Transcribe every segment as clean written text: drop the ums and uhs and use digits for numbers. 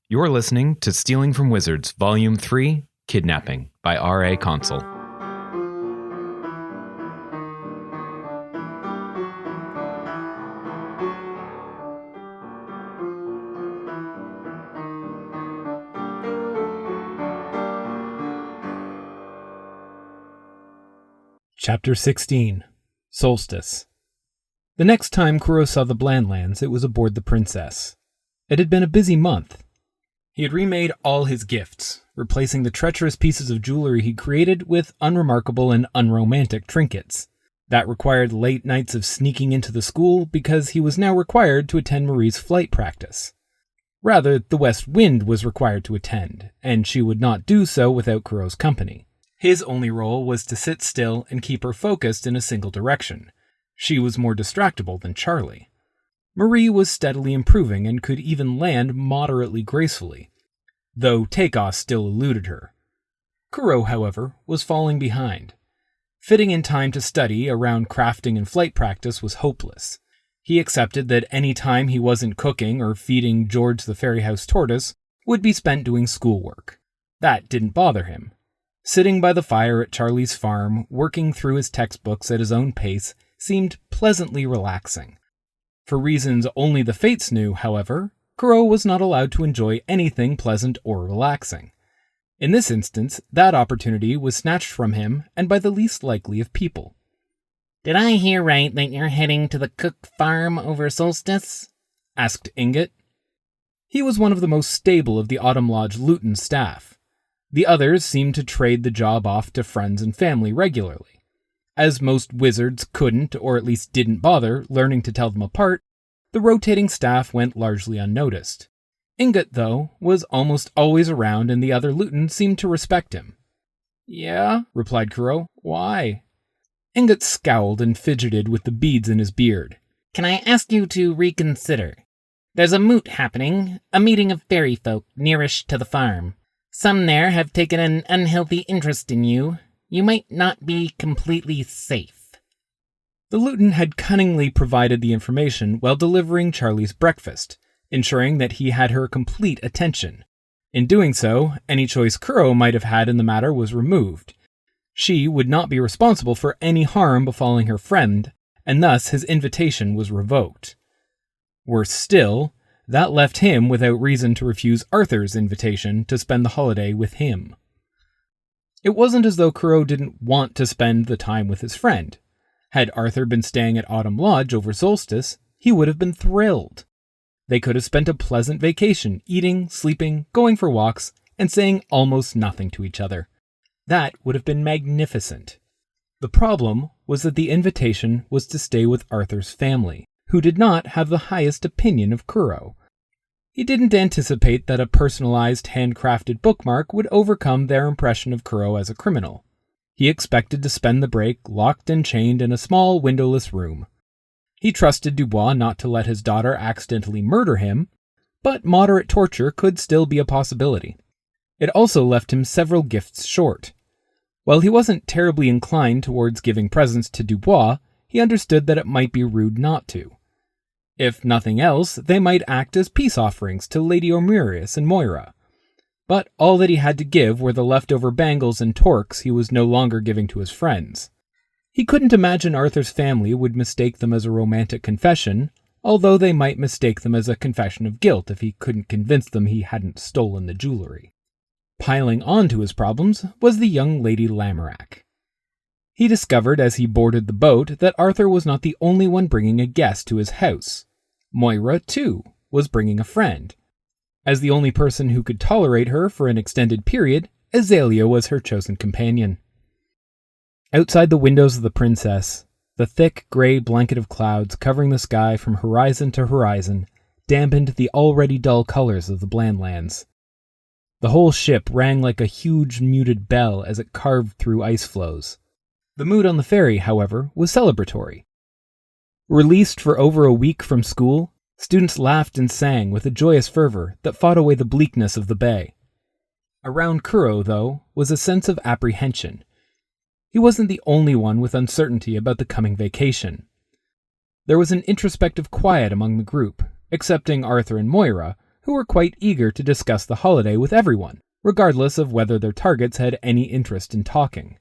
You're listening to Stealing from Wizards, Volume 3, Kidnapping, by R.A. Consul. Chapter 16. Solstice. The next time Kuro saw the Blandlands, it was aboard the Princess. It had been a busy month. He had remade all his gifts, replacing the treacherous pieces of jewelry he'd created with unremarkable and unromantic trinkets. That required late nights of sneaking into the school because he was now required to attend Marie's flight practice. Rather, the West Wind was required to attend, and she would not do so without Kuro's company. His only role was to sit still and keep her focused in a single direction. She was more distractible than Charlie. Marie was steadily improving and could even land moderately gracefully, though takeoff still eluded her. Kuro, however, was falling behind. Fitting in time to study around crafting and flight practice was hopeless. He accepted that any time he wasn't cooking or feeding George the Fairyhouse tortoise would be spent doing schoolwork. That didn't bother him. Sitting by the fire at Charlie's farm, working through his textbooks at his own pace, seemed pleasantly relaxing. For reasons only the Fates knew, however, Kuro was not allowed to enjoy anything pleasant or relaxing. In this instance, that opportunity was snatched from him, and by the least likely of people. "Did I hear right that you're heading to the Cook farm over Solstice?" asked Ingot. He was one of the most stable of the Autumn Lodge Luton staff. The others seemed to trade the job off to friends and family regularly. As most wizards couldn't, or at least didn't bother, learning to tell them apart, the rotating staff went largely unnoticed. Ingot, though, was almost always around, and the other Lutons seemed to respect him. "Yeah," replied Kuro. "Why?" Ingot scowled and fidgeted with the beads in his beard. "Can I ask you to reconsider? There's a moot happening, a meeting of fairy folk nearish to the farm. Some there have taken an unhealthy interest in you. You might not be completely safe." The Luton had cunningly provided the information while delivering Charlie's breakfast, ensuring that he had her complete attention. In doing so, any choice Kuro might have had in the matter was removed. She would not be responsible for any harm befalling her friend, and thus his invitation was revoked. Worse still, that left him without reason to refuse Arthur's invitation to spend the holiday with him. It wasn't as though Kuro didn't want to spend the time with his friend. Had Arthur been staying at Autumn Lodge over Solstice, he would have been thrilled. They could have spent a pleasant vacation, eating, sleeping, going for walks, and saying almost nothing to each other. That would have been magnificent. The problem was that the invitation was to stay with Arthur's family, who did not have the highest opinion of Kuro. He didn't anticipate that a personalized, handcrafted bookmark would overcome their impression of Kuro as a criminal. He expected to spend the break locked and chained in a small, windowless room. He trusted Dubois not to let his daughter accidentally murder him, but moderate torture could still be a possibility. It also left him several gifts short. While he wasn't terribly inclined towards giving presents to Dubois, he understood that it might be rude not to. If nothing else, they might act as peace offerings to Lady Omurius and Moira. But all that he had to give were the leftover bangles and torques he was no longer giving to his friends. He couldn't imagine Arthur's family would mistake them as a romantic confession, although they might mistake them as a confession of guilt if he couldn't convince them he hadn't stolen the jewelry. Piling onto his problems was the young Lady Lamorak. He discovered as he boarded the boat that Arthur was not the only one bringing a guest to his house. Moira, too, was bringing a friend. As the only person who could tolerate her for an extended period, Azalea was her chosen companion. Outside the windows of the Princess, the thick gray blanket of clouds covering the sky from horizon to horizon dampened the already dull colors of the Blandlands. The whole ship rang like a huge muted bell as it carved through ice floes. The mood on the ferry, however, was celebratory. Released for over a week from school, students laughed and sang with a joyous fervor that fought away the bleakness of the bay. Around Kuro, though, was a sense of apprehension. He wasn't the only one with uncertainty about the coming vacation. There was an introspective quiet among the group, excepting Arthur and Moira, who were quite eager to discuss the holiday with everyone, regardless of whether their targets had any interest in talking.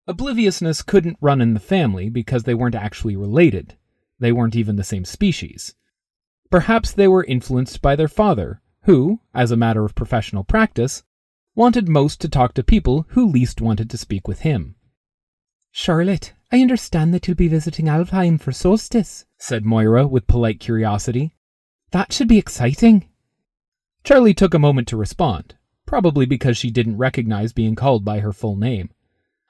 Obliviousness couldn't run in the family because they weren't actually related. They weren't even the same species. Perhaps they were influenced by their father, who, as a matter of professional practice, wanted most to talk to people who least wanted to speak with him. "Charlotte, I understand that you'll be visiting Alfheim for Solstice," said Moira with polite curiosity. "That should be exciting." Charlie took a moment to respond, probably because she didn't recognize being called by her full name.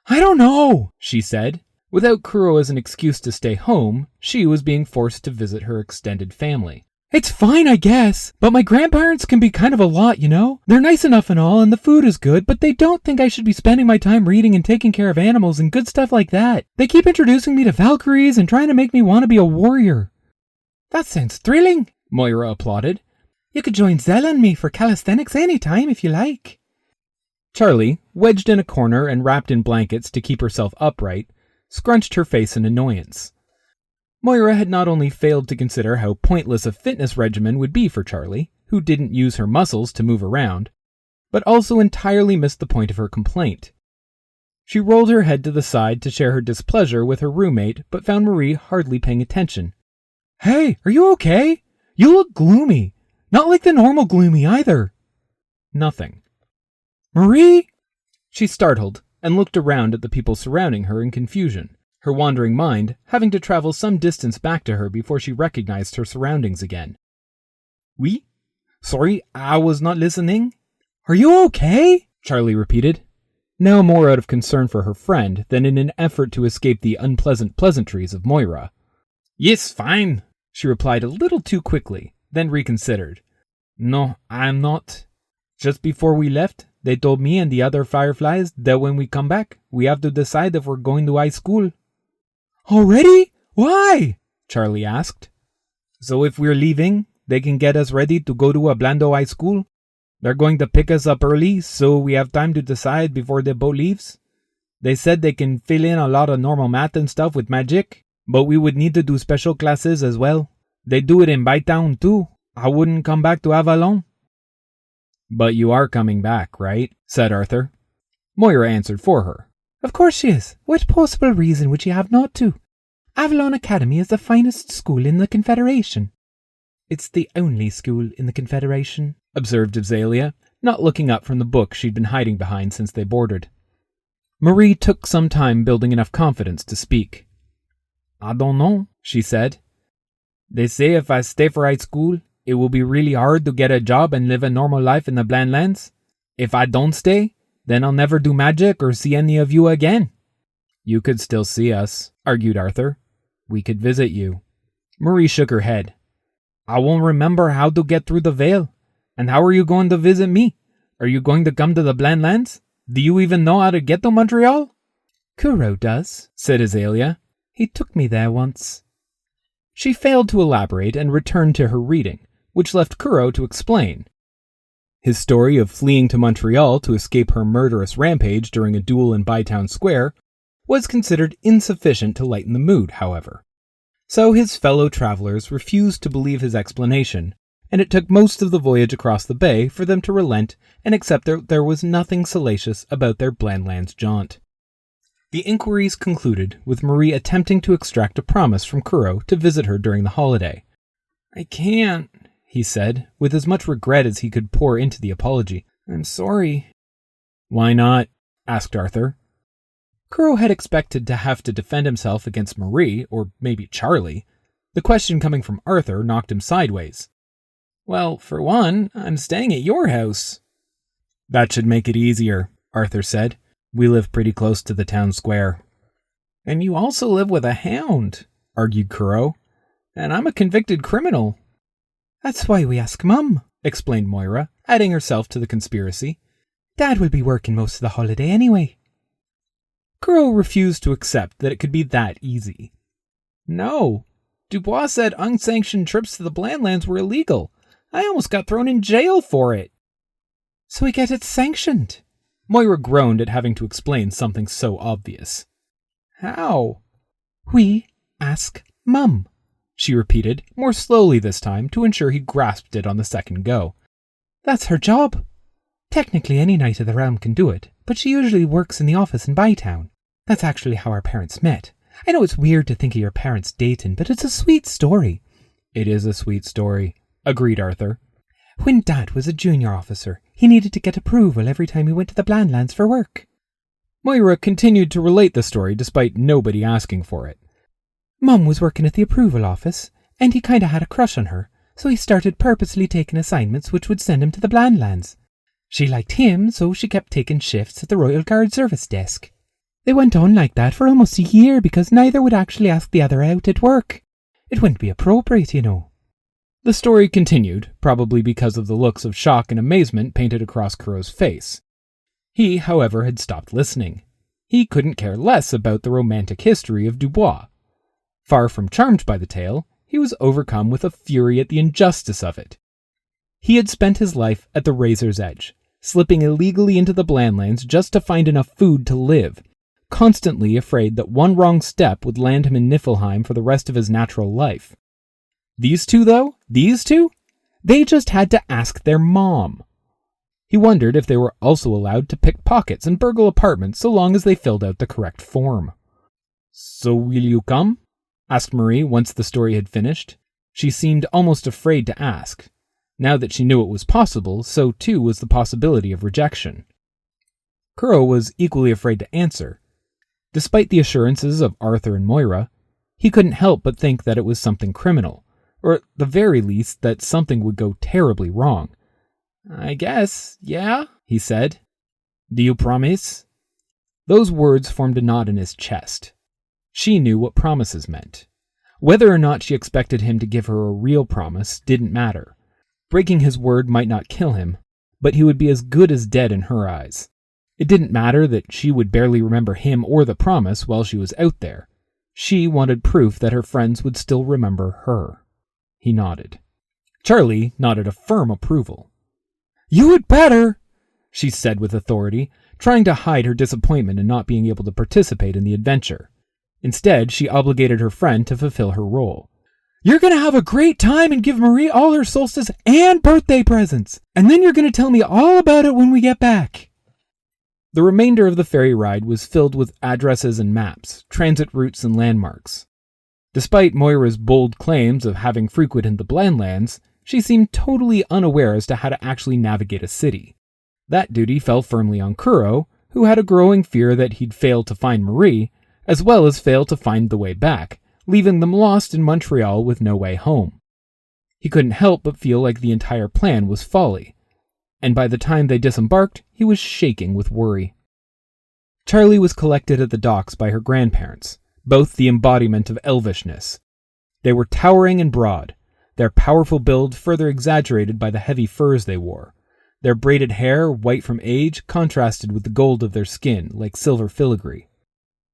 "I don't know," she said. Without Kuro as an excuse to stay home, she was being forced to visit her extended family. "It's fine, I guess, but my grandparents can be kind of a lot, you know? They're nice enough and all, and the food is good, but they don't think I should be spending my time reading and taking care of animals and good stuff like that. They keep introducing me to Valkyries and trying to make me want to be a warrior." "That sounds thrilling," Moira applauded. "You could join Zella and me for calisthenics any time if you like." Charlie, wedged in a corner and wrapped in blankets to keep herself upright, scrunched her face in annoyance. Moira had not only failed to consider how pointless a fitness regimen would be for Charlie, who didn't use her muscles to move around, but also entirely missed the point of her complaint. She rolled her head to the side to share her displeasure with her roommate, but found Marie hardly paying attention. "Hey, are you okay? You look gloomy. Not like the normal gloomy either." Nothing. "Marie?" She startled and looked around at the people surrounding her in confusion, her wandering mind having to travel some distance back to her before she recognized her surroundings again. "Oui? Sorry, I was not listening." "Are you okay?" Charlie repeated, now more out of concern for her friend than in an effort to escape the unpleasant pleasantries of Moira. "Yes, fine," she replied a little too quickly, then reconsidered. "No, I'm not. Just before we left, they told me and the other Fireflies that when we come back, we have to decide if we're going to high school." "Already? Why?" Charlie asked. "So if we're leaving, they can get us ready to go to a Blando high school. They're going to pick us up early, so we have time to decide before the boat leaves. They said they can fill in a lot of normal math and stuff with magic, but we would need to do special classes as well. They do it in Bytown too. I wouldn't come back to Avalon." "But you are coming back, right?" said Arthur. Moira answered for her. "Of course she is. What possible reason would she have not to? Avalon Academy is the finest school in the Confederation." "It's the only school in the Confederation," observed Azalea, not looking up from the book she'd been hiding behind since they boarded. Marie took some time building enough confidence to speak. "I don't know," she said. "They say if I stay for high school, it will be really hard to get a job and live a normal life in the Blandlands. If I don't stay, then I'll never do magic or see any of you again." "You could still see us," argued Arthur. "We could visit you." Marie shook her head. "I won't remember how to get through the veil. And how are you going to visit me? Are you going to come to the Blandlands? Do you even know how to get to Montreal?" "Kuro does," said Azalea. "He took me there once." She failed to elaborate and returned to her reading, which left Kuro to explain. His story of fleeing to Montreal to escape her murderous rampage during a duel in Bytown Square was considered insufficient to lighten the mood, however. So his fellow travelers refused to believe his explanation, and it took most of the voyage across the bay for them to relent and accept that there was nothing salacious about their Blandlands jaunt. The inquiries concluded with Marie attempting to extract a promise from Kuro to visit her during the holiday. "I can't," he said, with as much regret as he could pour into the apology. "I'm sorry." "Why not?" asked Arthur. Kuro had expected to have to defend himself against Marie, or maybe Charlie. The question coming from Arthur knocked him sideways. "Well, for one, I'm staying at your house." "That should make it easier," Arthur said. "We live pretty close to the town square." "And you also live with a hound," argued Kuro. "And I'm a convicted criminal." "That's why we ask Mum," explained Moira, adding herself to the conspiracy. "Dad will be working most of the holiday anyway." Kuro refused to accept that it could be that easy. "No. Dubois said unsanctioned trips to the Blandlands were illegal. I almost got thrown in jail for it." "So we get it sanctioned." Moira groaned at having to explain something so obvious. "How?" "We ask Mum." she repeated, more slowly this time to ensure he grasped it on the second go. That's her job. Technically, any knight of the realm can do it, but she usually works in the office in Bytown. That's actually how our parents met. I know it's weird to think of your parents dating, but it's a sweet story. It is a sweet story, agreed Arthur. When Dad was a junior officer, he needed to get approval every time he went to the Blandlands for work. Moira continued to relate the story despite nobody asking for it. Mum was working at the approval office, and he kinda had a crush on her, so he started purposely taking assignments which would send him to the Blandlands. She liked him, so she kept taking shifts at the Royal Guard service desk. They went on like that for almost a year because neither would actually ask the other out at work. It wouldn't be appropriate, you know. The story continued, probably because of the looks of shock and amazement painted across Kuro's face. He, however, had stopped listening. He couldn't care less about the romantic history of Dubois. Far from charmed by the tale, he was overcome with a fury at the injustice of it. He had spent his life at the razor's edge, slipping illegally into the Blandlands just to find enough food to live, constantly afraid that one wrong step would land him in Niflheim for the rest of his natural life. These two, though, they just had to ask their mom. He wondered if they were also allowed to pick pockets and burgle apartments so long as they filled out the correct form. "So will you come?" asked Marie once the story had finished. She seemed almost afraid to ask. Now that she knew it was possible, so too was the possibility of rejection. Kuro was equally afraid to answer. Despite the assurances of Arthur and Moira, he couldn't help but think that it was something criminal, or at the very least that something would go terribly wrong. "I guess, yeah," he said. "Do you promise?" Those words formed a knot in his chest. She knew what promises meant. Whether or not she expected him to give her a real promise didn't matter. Breaking his word might not kill him, but he would be as good as dead in her eyes. It didn't matter that she would barely remember him or the promise while she was out there. She wanted proof that her friends would still remember her. He nodded. Charlie nodded a firm approval. "You had better," she said with authority, trying to hide her disappointment in not being able to participate in the adventure. Instead, she obligated her friend to fulfill her role. "You're going to have a great time and give Marie all her solstice and birthday presents, and then you're going to tell me all about it when we get back." The remainder of the ferry ride was filled with addresses and maps, transit routes and landmarks. Despite Moira's bold claims of having frequented the Blandlands, she seemed totally unaware as to how to actually navigate a city. That duty fell firmly on Kuro, who had a growing fear that he'd fail to find Marie, as well as fail to find the way back, leaving them lost in Montreal with no way home. He couldn't help but feel like the entire plan was folly, and by the time they disembarked, he was shaking with worry. Charlie was collected at the docks by her grandparents, both the embodiment of elvishness. They were towering and broad, their powerful build further exaggerated by the heavy furs they wore. Their braided hair, white from age, contrasted with the gold of their skin like silver filigree.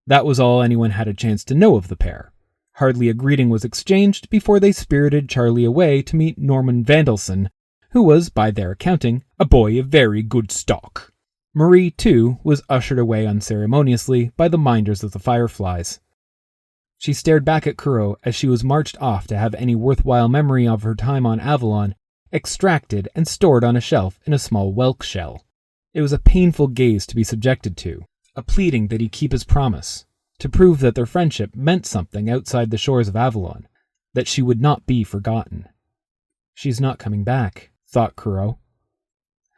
That was all anyone had a chance to know of the pair. Hardly a greeting was exchanged before they spirited Charlie away to meet Norman Vandelson, who was, by their accounting, a boy of very good stock. Marie, too, was ushered away unceremoniously by the minders of the Fireflies. She stared back at Kuro as she was marched off to have any worthwhile memory of her time on Avalon extracted and stored on a shelf in a small whelk shell. It was a painful gaze to be subjected to, a pleading that he keep his promise, to prove that their friendship meant something outside the shores of Avalon, that she would not be forgotten. "She's not coming back," thought Kuro.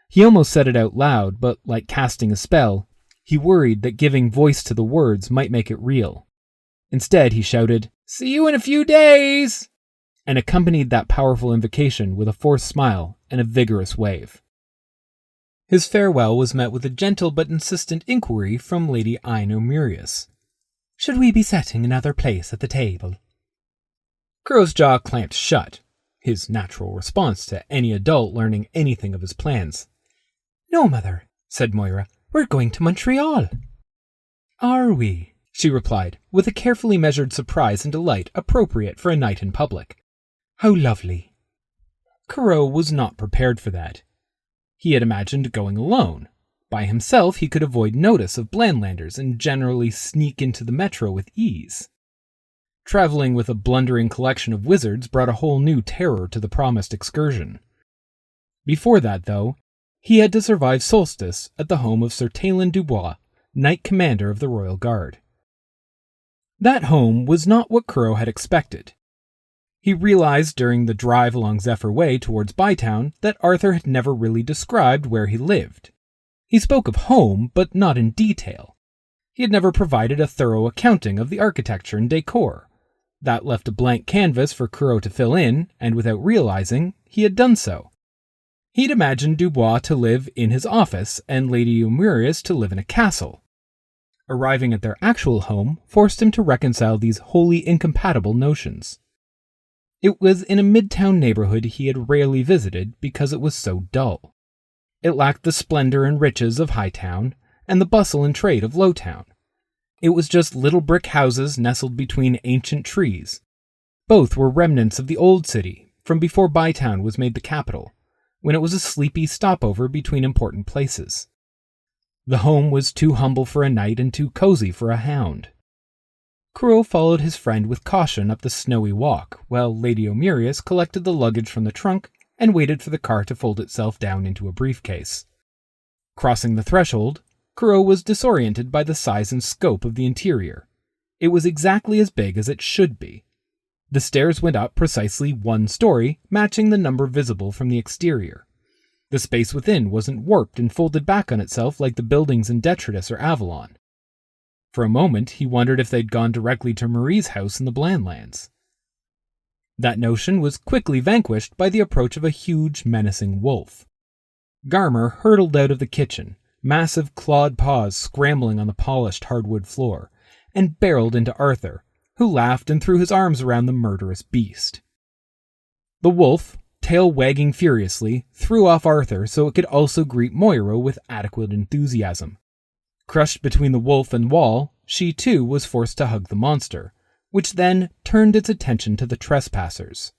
He almost said it out loud, but like casting a spell, he worried that giving voice to the words might make it real. Instead, he shouted, "See you in a few days!" and accompanied that powerful invocation with a forced smile and a vigorous wave. His farewell was met with a gentle but insistent inquiry from Lady Aino Murius. "Should we be setting another place at the table?" Kuro's jaw clamped shut, his natural response to any adult learning anything of his plans. "No, Mother," said Moira. "We're going to Montreal." "Are we?" she replied, with a carefully measured surprise and delight appropriate for a night in public. "How lovely." Kuro was not prepared for that. He had imagined going alone. By himself, he could avoid notice of Blandlanders and generally sneak into the metro with ease. Traveling with a blundering collection of wizards brought a whole new terror to the promised excursion. Before that, though, he had to survive Solstice at the home of Sir Talon Dubois, Knight Commander of the Royal Guard. That home was not what Kuro had expected. He realized during the drive along Zephyr Way towards Bytown that Arthur had never really described where he lived. He spoke of home, but not in detail. He had never provided a thorough accounting of the architecture and decor. That left a blank canvas for Kuro to fill in, and without realizing, he had done so. He'd imagined Dubois to live in his office and Lady Eumerius to live in a castle. Arriving at their actual home forced him to reconcile these wholly incompatible notions. It was in a midtown neighborhood he had rarely visited because it was so dull. It lacked the splendor and riches of Hightown and the bustle and trade of Lowtown. It was just little brick houses nestled between ancient trees. Both were remnants of the old city from before Bytown was made the capital, when it was a sleepy stopover between important places. The home was too humble for a knight and too cozy for a hound. Kuro followed his friend with caution up the snowy walk, while Lady Eumerius collected the luggage from the trunk and waited for the car to fold itself down into a briefcase. Crossing the threshold, Kuro was disoriented by the size and scope of the interior. It was exactly as big as it should be. The stairs went up precisely 1 story, matching the number visible from the exterior. The space within wasn't warped and folded back on itself like the buildings in Detritus or Avalon. For a moment, he wondered if they'd gone directly to Marie's house in the Blandlands. That notion was quickly vanquished by the approach of a huge, menacing wolf. Garmer hurtled out of the kitchen, massive clawed paws scrambling on the polished hardwood floor, and barreled into Arthur, who laughed and threw his arms around the murderous beast. The wolf, tail wagging furiously, threw off Arthur so it could also greet Moira with adequate enthusiasm. Crushed between the wolf and wall, she too was forced to hug the monster, which then turned its attention to the trespassers.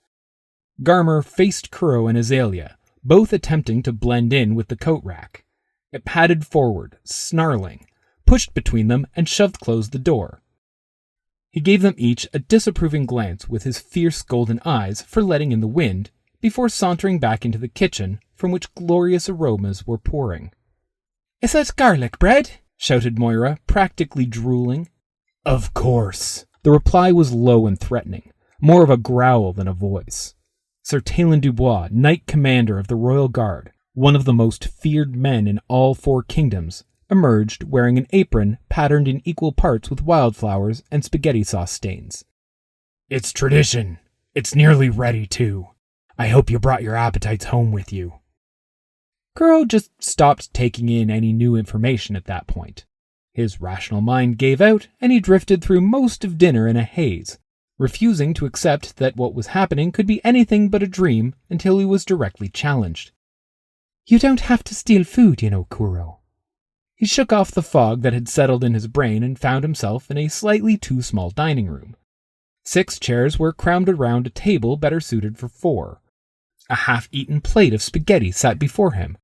Garmer faced Kuro and Azalea, both attempting to blend in with the coat rack. It padded forward, snarling, pushed between them, and shoved closed the door. He gave them each a disapproving glance with his fierce golden eyes for letting in the wind, before sauntering back into the kitchen, from which glorious aromas were pouring. "Is that garlic bread?" shouted Moira, practically drooling. "Of course." The reply was low and threatening, more of a growl than a voice. Sir Talon Dubois, Knight Commander of the Royal Guard, one of the most feared men in all 4 kingdoms, emerged wearing an apron patterned in equal parts with wildflowers and spaghetti sauce stains. "It's tradition. It's nearly ready, too. I hope you brought your appetites home with you." Kuro just stopped taking in any new information at that point. His rational mind gave out, and he drifted through most of dinner in a haze, refusing to accept that what was happening could be anything but a dream until he was directly challenged. "You don't have to steal food, you know, Kuro." He shook off the fog that had settled in his brain and found himself in a slightly too small dining room. 6 chairs were crammed around a table better suited for 4. A half-eaten plate of spaghetti sat before him,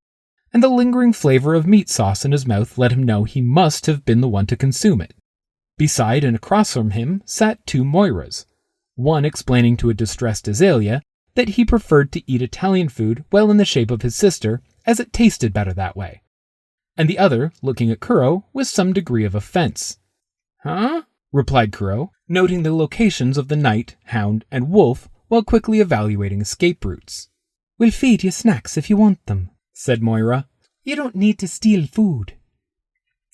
and the lingering flavor of meat sauce in his mouth let him know he must have been the one to consume it. Beside and across from him sat 2 Moiras, one explaining to a distressed Azalea that he preferred to eat Italian food well in the shape of his sister, as it tasted better that way, and the other looking at Kuro with some degree of offense. "Huh?" replied Kuro, noting the locations of the knight, hound, and wolf while quickly evaluating escape routes. "We'll feed you snacks if you want them," said Moira. "You don't need to steal food."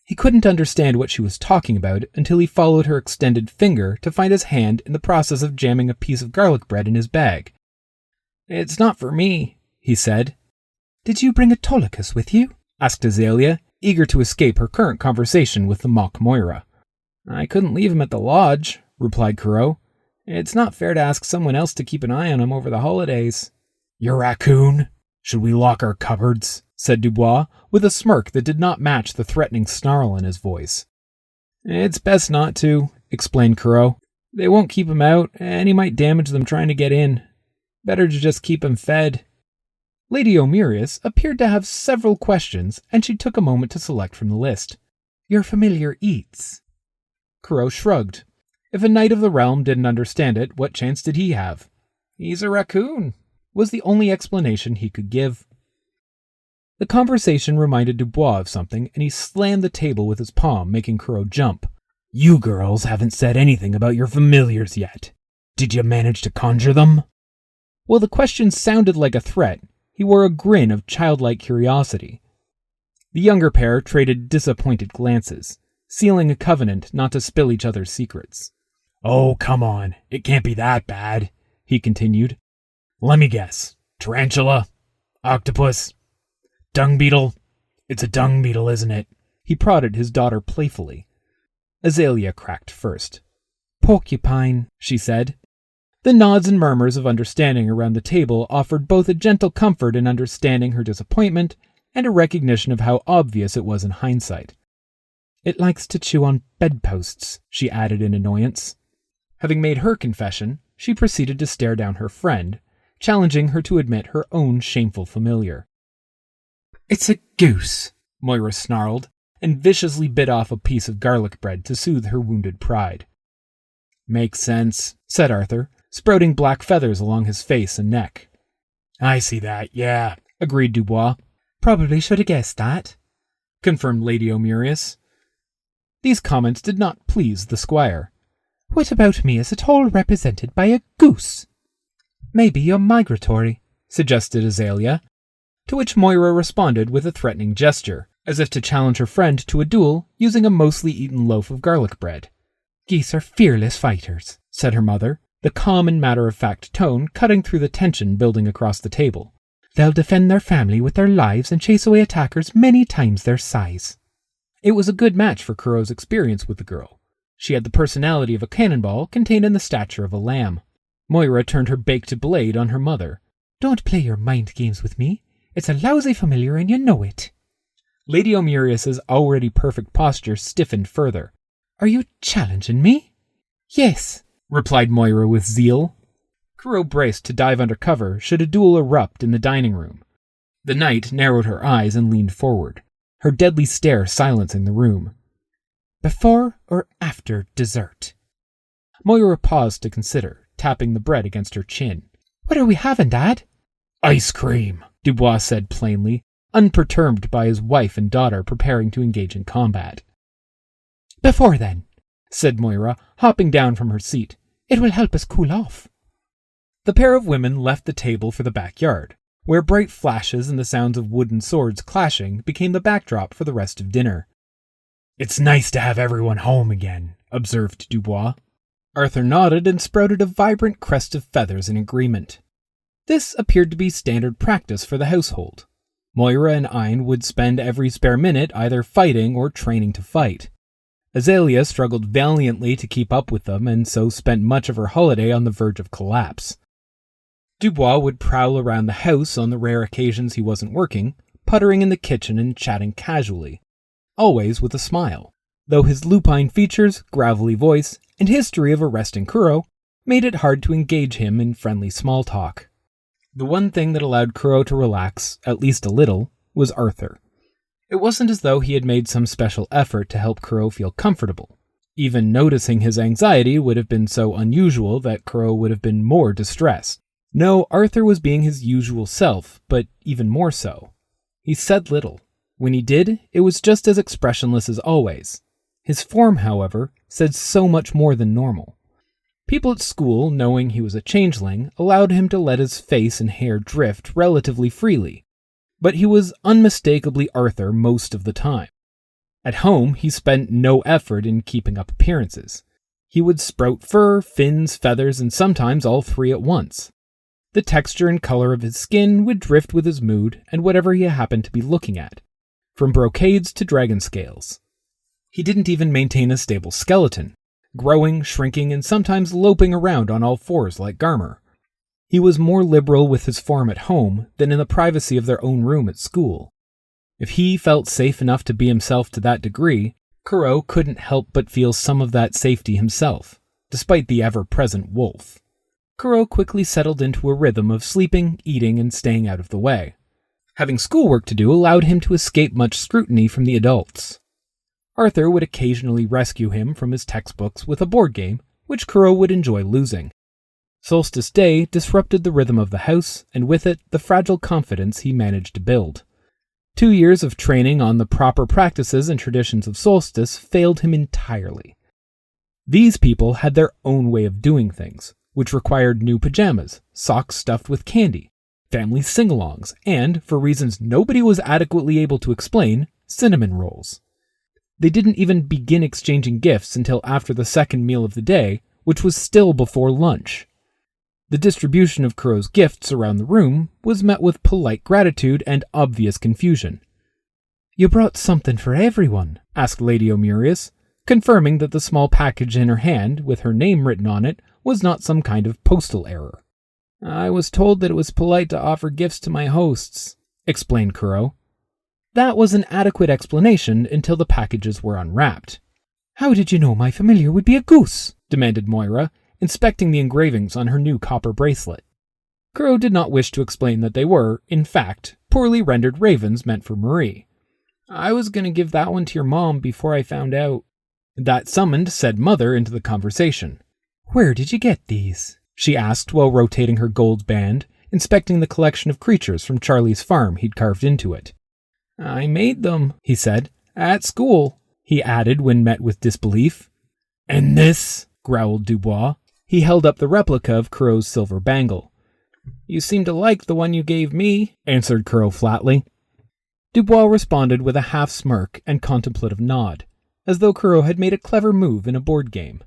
He couldn't understand what she was talking about until he followed her extended finger to find his hand in the process of jamming a piece of garlic bread in his bag. "It's not for me," he said. "Did you bring a Autolycus with you?" asked Azalea, eager to escape her current conversation with the mock Moira. "I couldn't leave him at the lodge," replied Kuro. "It's not fair to ask someone else to keep an eye on him over the holidays." "You raccoon! Should we lock our cupboards?" said Dubois, with a smirk that did not match the threatening snarl in his voice. "It's best not to," explained Kuro. "They won't keep him out, and he might damage them trying to get in. Better to just keep him fed." Lady Eumerius appeared to have several questions, and she took a moment to select from the list. "Your familiar eats?" Kuro shrugged. If a knight of the realm didn't understand it, what chance did he have? He's a raccoon, was the only explanation he could give. The conversation reminded Dubois of something, and he slammed the table with his palm, making Kuro jump. "You girls haven't said anything about your familiars yet. Did you manage to conjure them?" While the question sounded like a threat, he wore a grin of childlike curiosity. The younger pair traded disappointed glances, sealing a covenant not to spill each other's secrets. "Oh, come on, it can't be that bad," he continued. "Let me guess. Tarantula? Octopus? Dung beetle? It's a dung beetle, isn't it?" He prodded his daughter playfully. Azalea cracked first. "Porcupine," she said. The nods and murmurs of understanding around the table offered both a gentle comfort in understanding her disappointment and a recognition of how obvious it was in hindsight. "It likes to chew on bedposts," she added in annoyance. Having made her confession, she proceeded to stare down her friend, challenging her to admit her own shameful familiar. "It's a goose," Moira snarled, and viciously bit off a piece of garlic bread to soothe her wounded pride. "Makes sense," said Arthur, sprouting black feathers along his face and neck. "I see that, yeah," agreed Dubois. "Probably should have guessed that," confirmed Lady O'Murius. These comments did not please the squire. "What about me is at all represented by a goose?" "Maybe you're migratory," suggested Azalea, to which Moira responded with a threatening gesture, as if to challenge her friend to a duel using a mostly eaten loaf of garlic bread. "Geese are fearless fighters," said her mother, the calm and matter-of-fact tone cutting through the tension building across the table. "They'll defend their family with their lives and chase away attackers many times their size." It was a good match for Kuro's experience with the girl. She had the personality of a cannonball contained in the stature of a lamb. Moira turned her baked blade on her mother. "Don't play your mind games with me. It's a lousy familiar and you know it." Lady O'Murius's already perfect posture stiffened further. "Are you challenging me?" "Yes," replied Moira with zeal. Kuro braced to dive under cover should a duel erupt in the dining room. The knight narrowed her eyes and leaned forward, her deadly stare silencing the room. "Before or after dessert?" Moira paused to consider, tapping the bread against her chin. "What are we having, Dad?" "Ice cream," Dubois said plainly, unperturbed by his wife and daughter preparing to engage in combat. "Before then," said Moira, hopping down from her seat. "It will help us cool off." The pair of women left the table for the backyard, where bright flashes and the sounds of wooden swords clashing became the backdrop for the rest of dinner. "It's nice to have everyone home again," observed Dubois. Arthur nodded and sprouted a vibrant crest of feathers in agreement. This appeared to be standard practice for the household. Moira and Ayn would spend every spare minute either fighting or training to fight. Azalea struggled valiantly to keep up with them and so spent much of her holiday on the verge of collapse. Dubois would prowl around the house on the rare occasions he wasn't working, puttering in the kitchen and chatting casually, always with a smile, though his lupine features, gravelly voice, and history of arresting Kuro made it hard to engage him in friendly small talk. The one thing that allowed Kuro to relax, at least a little, was Arthur. It wasn't as though he had made some special effort to help Kuro feel comfortable. Even noticing his anxiety would have been so unusual that Kuro would have been more distressed. No, Arthur was being his usual self, but even more so. He said little. When he did, it was just as expressionless as always. His form, however, said so much more than normal. People at school, knowing he was a changeling, allowed him to let his face and hair drift relatively freely, but he was unmistakably Arthur most of the time. At home, he spent no effort in keeping up appearances. He would sprout fur, fins, feathers, and sometimes all three at once. The texture and color of his skin would drift with his mood and whatever he happened to be looking at, from brocades to dragon scales. He didn't even maintain a stable skeleton, growing, shrinking, and sometimes loping around on all fours like Garmer. He was more liberal with his form at home than in the privacy of their own room at school. If he felt safe enough to be himself to that degree, Kuro couldn't help but feel some of that safety himself, despite the ever-present wolf. Kuro quickly settled into a rhythm of sleeping, eating, and staying out of the way. Having schoolwork to do allowed him to escape much scrutiny from the adults. Arthur would occasionally rescue him from his textbooks with a board game, which Kuro would enjoy losing. Solstice Day disrupted the rhythm of the house, and with it, the fragile confidence he managed to build. 2 years of training on the proper practices and traditions of Solstice failed him entirely. These people had their own way of doing things, which required new pajamas, socks stuffed with candy, family sing-alongs, and, for reasons nobody was adequately able to explain, cinnamon rolls. They didn't even begin exchanging gifts until after the second meal of the day, which was still before lunch. The distribution of Kuro's gifts around the room was met with polite gratitude and obvious confusion. "You brought something for everyone?" asked Lady Omurius, confirming that the small package in her hand, with her name written on it, was not some kind of postal error. "I was told that it was polite to offer gifts to my hosts," explained Kuro. That was an adequate explanation until the packages were unwrapped. "How did you know my familiar would be a goose?" demanded Moira, inspecting the engravings on her new copper bracelet. Kuro did not wish to explain that they were, in fact, poorly rendered ravens meant for Marie. "I was going to give that one to your mom before I found out." That summoned said mother into the conversation. "Where did you get these?" she asked while rotating her gold band, inspecting the collection of creatures from Charlie's farm he'd carved into it. "I made them," he said, "at school," he added when met with disbelief. "And this?" growled Dubois. He held up the replica of Kuro's silver bangle. "You seem to like the one you gave me," answered Kuro flatly. Dubois responded with a half smirk and contemplative nod, as though Kuro had made a clever move in a board game.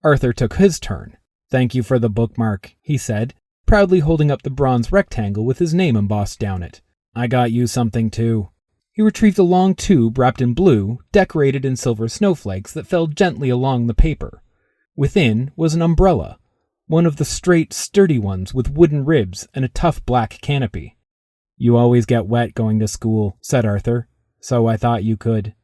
Arthur took his turn. "Thank you for the bookmark," he said, proudly holding up the bronze rectangle with his name embossed down it. "I got you something too." He retrieved a long tube wrapped in blue, decorated in silver snowflakes that fell gently along the paper. Within was an umbrella, one of the straight, sturdy ones with wooden ribs and a tough black canopy. "You always get wet going to school," said Arthur, "so I thought you could."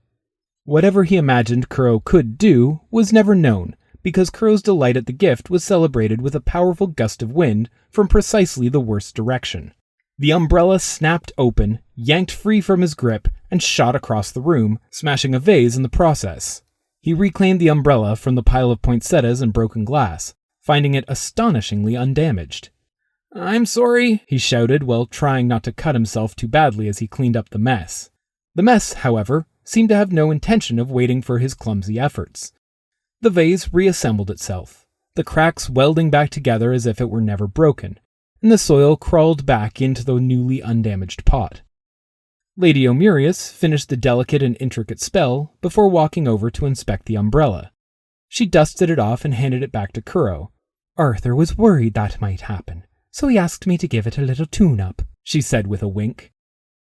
Whatever he imagined Kuro could do was never known, because Kuro's delight at the gift was celebrated with a powerful gust of wind from precisely the worst direction. The umbrella snapped open, yanked free from his grip, and shot across the room, smashing a vase in the process. He reclaimed the umbrella from the pile of poinsettias and broken glass, finding it astonishingly undamaged. "I'm sorry," he shouted while trying not to cut himself too badly as he cleaned up the mess. The mess, however, seemed to have no intention of waiting for his clumsy efforts. The vase reassembled itself, the cracks welding back together as if it were never broken, and the soil crawled back into the newly undamaged pot. Lady Omurius finished the delicate and intricate spell before walking over to inspect the umbrella. She dusted it off and handed it back to Kuro. "Arthur was worried that might happen, so he asked me to give it a little tune-up," she said with a wink.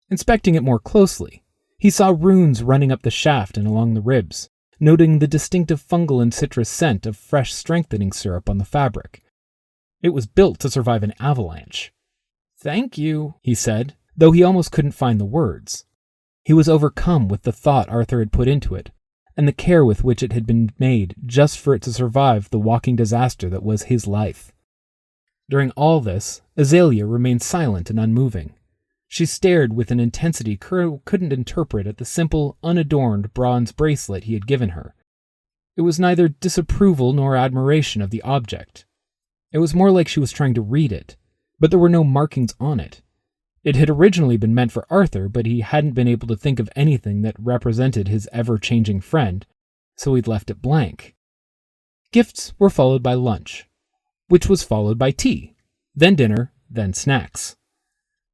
Inspecting it more closely, he saw runes running up the shaft and along the ribs, noting the distinctive fungal and citrus scent of fresh strengthening syrup on the fabric. It was built to survive an avalanche. "Thank you," he said, though he almost couldn't find the words. He was overcome with the thought Arthur had put into it, and the care with which it had been made just for it to survive the walking disaster that was his life. During all this, Azalea remained silent and unmoving. She stared with an intensity Kuro couldn't interpret at the simple, unadorned bronze bracelet he had given her. It was neither disapproval nor admiration of the object. It was more like she was trying to read it, but there were no markings on it. It had originally been meant for Arthur, but he hadn't been able to think of anything that represented his ever-changing friend, so he'd left it blank. Gifts were followed by lunch, which was followed by tea, then dinner, then snacks.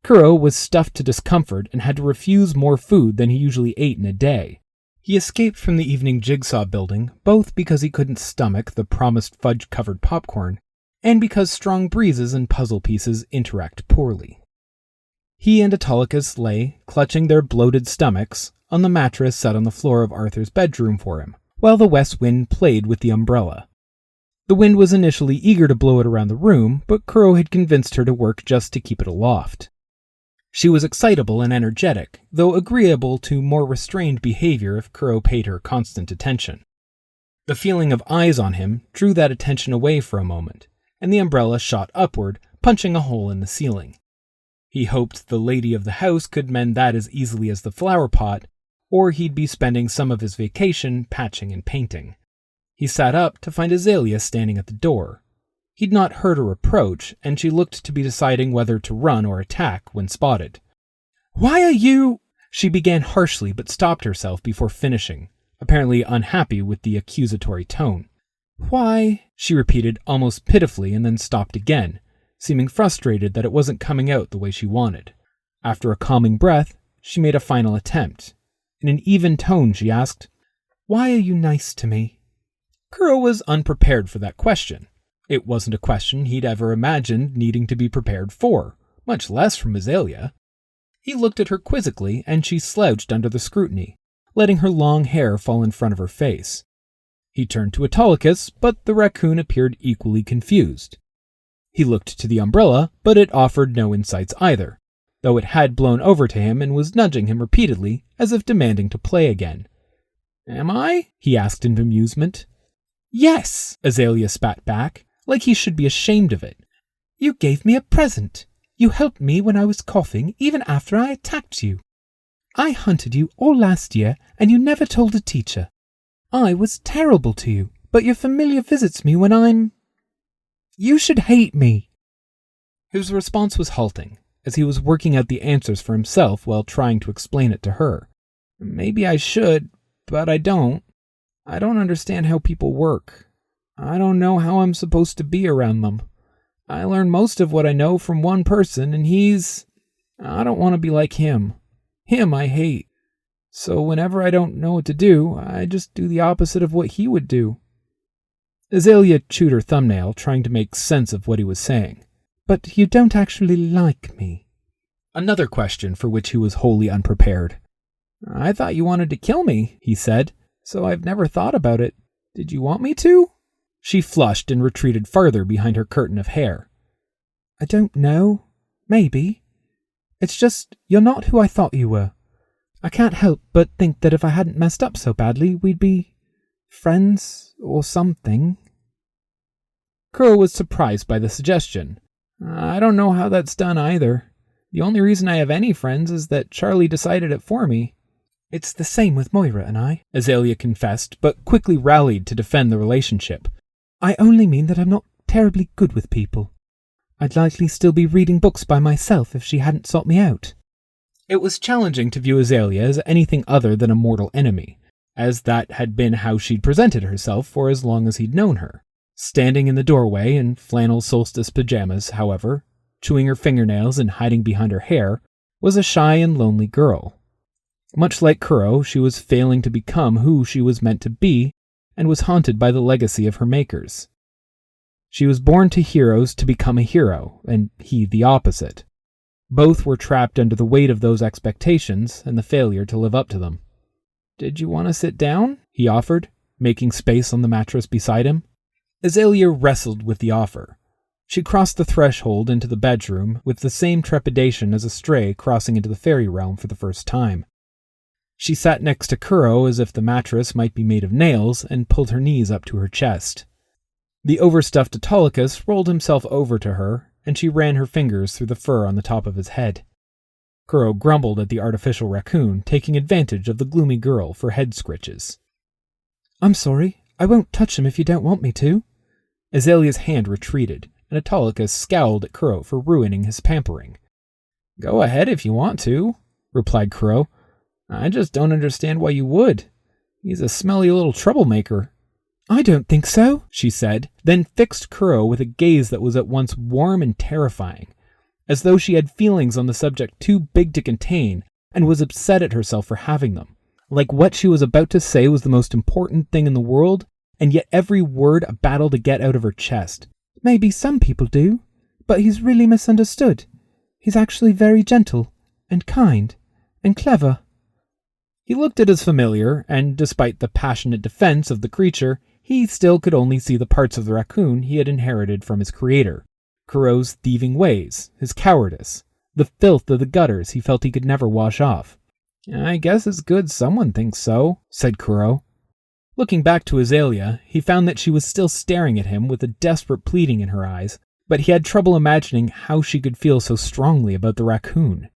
Kuro was stuffed to discomfort and had to refuse more food than he usually ate in a day. He escaped from the evening jigsaw building, both because he couldn't stomach the promised fudge-covered popcorn, and because strong breezes and puzzle pieces interact poorly. He and Autolycus lay, clutching their bloated stomachs, on the mattress set on the floor of Arthur's bedroom for him, while the west wind played with the umbrella. The wind was initially eager to blow it around the room, but Kuro had convinced her to work just to keep it aloft. She was excitable and energetic, though agreeable to more restrained behavior if Kuro paid her constant attention. The feeling of eyes on him drew that attention away for a moment, and the umbrella shot upward, punching a hole in the ceiling. He hoped the lady of the house could mend that as easily as the flower pot, or he'd be spending some of his vacation patching and painting. He sat up to find Azalea standing at the door. He'd not heard her approach, and she looked to be deciding whether to run or attack when spotted. "Why are you—" She began harshly but stopped herself before finishing, apparently unhappy with the accusatory tone. "Why?" she repeated almost pitifully and then stopped again, seeming frustrated that it wasn't coming out the way she wanted. After a calming breath, she made a final attempt. In an even tone, she asked, "Why are you nice to me?" Kuro was unprepared for that question. It wasn't a question he'd ever imagined needing to be prepared for, much less from Azalea. He looked at her quizzically, and she slouched under the scrutiny, letting her long hair fall in front of her face. He turned to Autolycus, but the raccoon appeared equally confused. He looked to the umbrella, but it offered no insights either, though it had blown over to him and was nudging him repeatedly, as if demanding to play again. "Am I?" he asked in bemusement. "Yes," Azalea spat back, like he should be ashamed of it. "You gave me a present. You helped me when I was coughing, even after I attacked you. I hunted you all last year, and you never told a teacher. I was terrible to you, but your familiar visits me when I'm... You should hate me." His response was halting, as he was working out the answers for himself while trying to explain it to her. "Maybe I should, but I don't. I don't understand how people work. I don't know how I'm supposed to be around them. I learned most of what I know from one person, and I don't want to be like him. Him I hate. So whenever I don't know what to do, I just do the opposite of what he would do." Azalea chewed her thumbnail, trying to make sense of what he was saying. "But you don't actually like me?" Another question for which he was wholly unprepared. "I thought you wanted to kill me," he said, "so I've never thought about it. Did you want me to?" She flushed and retreated farther behind her curtain of hair. "I don't know. Maybe. It's just, you're not who I thought you were. I can't help but think that if I hadn't messed up so badly, we'd be friends or something." Kuro was surprised by the suggestion. "I don't know how that's done either. The only reason I have any friends is that Charlie decided it for me." "It's the same with Moira and I," Azalea confessed, but quickly rallied to defend the relationship. "I only mean that I'm not terribly good with people. I'd likely still be reading books by myself if she hadn't sought me out." It was challenging to view Azalea as anything other than a mortal enemy, as that had been how she'd presented herself for as long as he'd known her. Standing in the doorway in flannel Solstice pajamas, however, chewing her fingernails and hiding behind her hair, was a shy and lonely girl. Much like Kuro, she was failing to become who she was meant to be, and was haunted by the legacy of her makers. She was born to heroes to become a hero, and he the opposite. Both were trapped under the weight of those expectations and the failure to live up to them. "Did you want to sit down?" he offered, making space on the mattress beside him. Azalea wrestled with the offer. She crossed the threshold into the bedroom with the same trepidation as a stray crossing into the fairy realm for the first time. She sat next to Kuro as if the mattress might be made of nails and pulled her knees up to her chest. The overstuffed Autolycus rolled himself over to her, and she ran her fingers through the fur on the top of his head. Kuro grumbled at the artificial raccoon, taking advantage of the gloomy girl for head scritches. "I'm sorry. I won't touch him if you don't want me to." Azalea's hand retreated, and Autolycus scowled at Kuro for ruining his pampering. "Go ahead if you want to," replied Kuro. "I just don't understand why you would. He's a smelly little troublemaker." "I don't think so," she said, then fixed Kuro with a gaze that was at once warm and terrifying, as though she had feelings on the subject too big to contain and was upset at herself for having them. Like what she was about to say was the most important thing in the world, and yet every word a battle to get out of her chest. "Maybe some people do, but he's really misunderstood. He's actually very gentle and kind and clever." He looked at his familiar, and despite the passionate defense of the creature, he still could only see the parts of the raccoon he had inherited from his creator. Kuro's thieving ways, his cowardice, the filth of the gutters he felt he could never wash off. "I guess it's good someone thinks so," said Kuro. Looking back to Azalea, he found that she was still staring at him with a desperate pleading in her eyes, but he had trouble imagining how she could feel so strongly about the raccoon.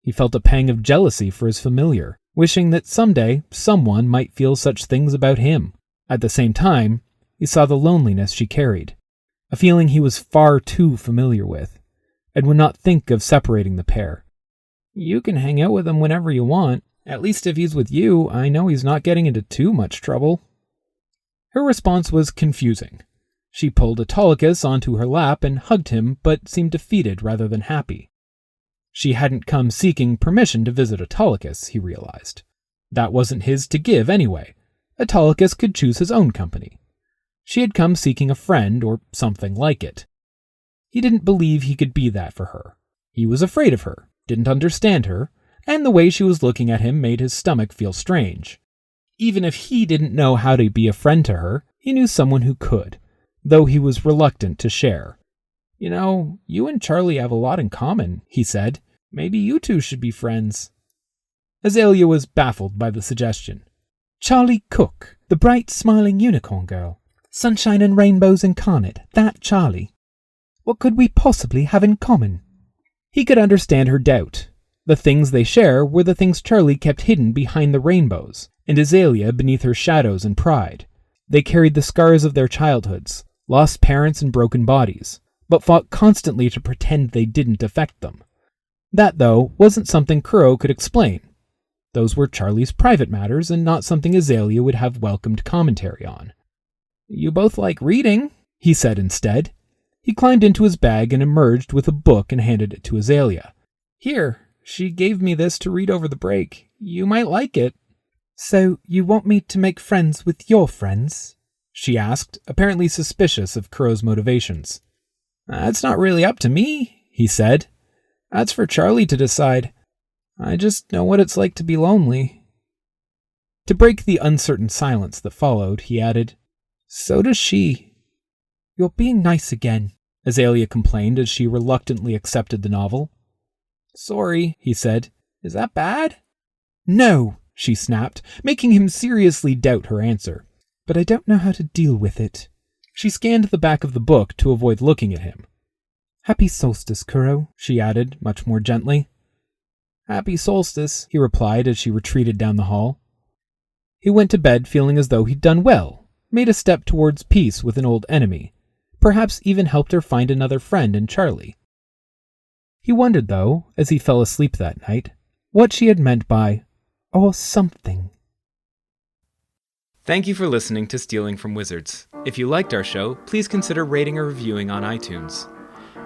He felt a pang of jealousy for his familiar, wishing that someday someone might feel such things about him. At the same time, he saw the loneliness she carried, a feeling he was far too familiar with, and would not think of separating the pair. You can hang out with him whenever you want. At least if he's with you, I know he's not getting into too much trouble. Her response was confusing. She pulled Autolycus onto her lap and hugged him, but seemed defeated rather than happy. She hadn't come seeking permission to visit Autolycus, he realized. That wasn't his to give anyway. Autolycus could choose his own company. She had come seeking a friend or something like it. He didn't believe he could be that for her. He was afraid of her, didn't understand her, and the way she was looking at him made his stomach feel strange. Even if he didn't know how to be a friend to her, he knew someone who could, though he was reluctant to share. You know, you and Charlie have a lot in common, he said. Maybe you two should be friends. Azalea was baffled by the suggestion. Charlie Cook, the bright, smiling unicorn girl. Sunshine and rainbows incarnate, that Charlie. What could we possibly have in common? He could understand her doubt. The things they share were the things Charlie kept hidden behind the rainbows, and Azalea beneath her shadows and pride. They carried the scars of their childhoods, lost parents and broken bodies, but fought constantly to pretend they didn't affect them. That, though, wasn't something Kuro could explain. Those were Charlie's private matters and not something Azalea would have welcomed commentary on. You both like reading, he said instead. He climbed into his bag and emerged with a book and handed it to Azalea. Here, she gave me this to read over the break. You might like it. So you want me to make friends with your friends? She asked, apparently suspicious of Kuro's motivations. That's not really up to me, he said. That's for Charlie to decide. I just know what it's like to be lonely. To break the uncertain silence that followed, he added, So does she. You're being nice again, Azalea complained as she reluctantly accepted the novel. Sorry, he said. Is that bad? No, she snapped, making him seriously doubt her answer. But I don't know how to deal with it. She scanned the back of the book to avoid looking at him. Happy Solstice, Kuro, she added, much more gently. Happy Solstice, he replied as she retreated down the hall. He went to bed feeling as though he'd done well, made a step towards peace with an old enemy, perhaps even helped her find another friend in Charlie. He wondered, though, as he fell asleep that night, what she had meant by, or something. Thank you for listening to Stealing from Wizards. If you liked our show, please consider rating or reviewing on iTunes.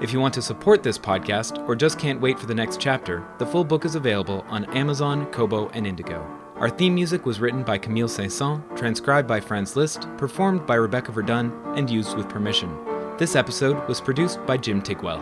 If you want to support this podcast or just can't wait for the next chapter, the full book is available on Amazon, Kobo, and Indigo. Our theme music was written by Camille Saint-Saëns, transcribed by Franz Liszt, performed by Rebecca Verdun, and used with permission. This episode was produced by Jim Tigwell.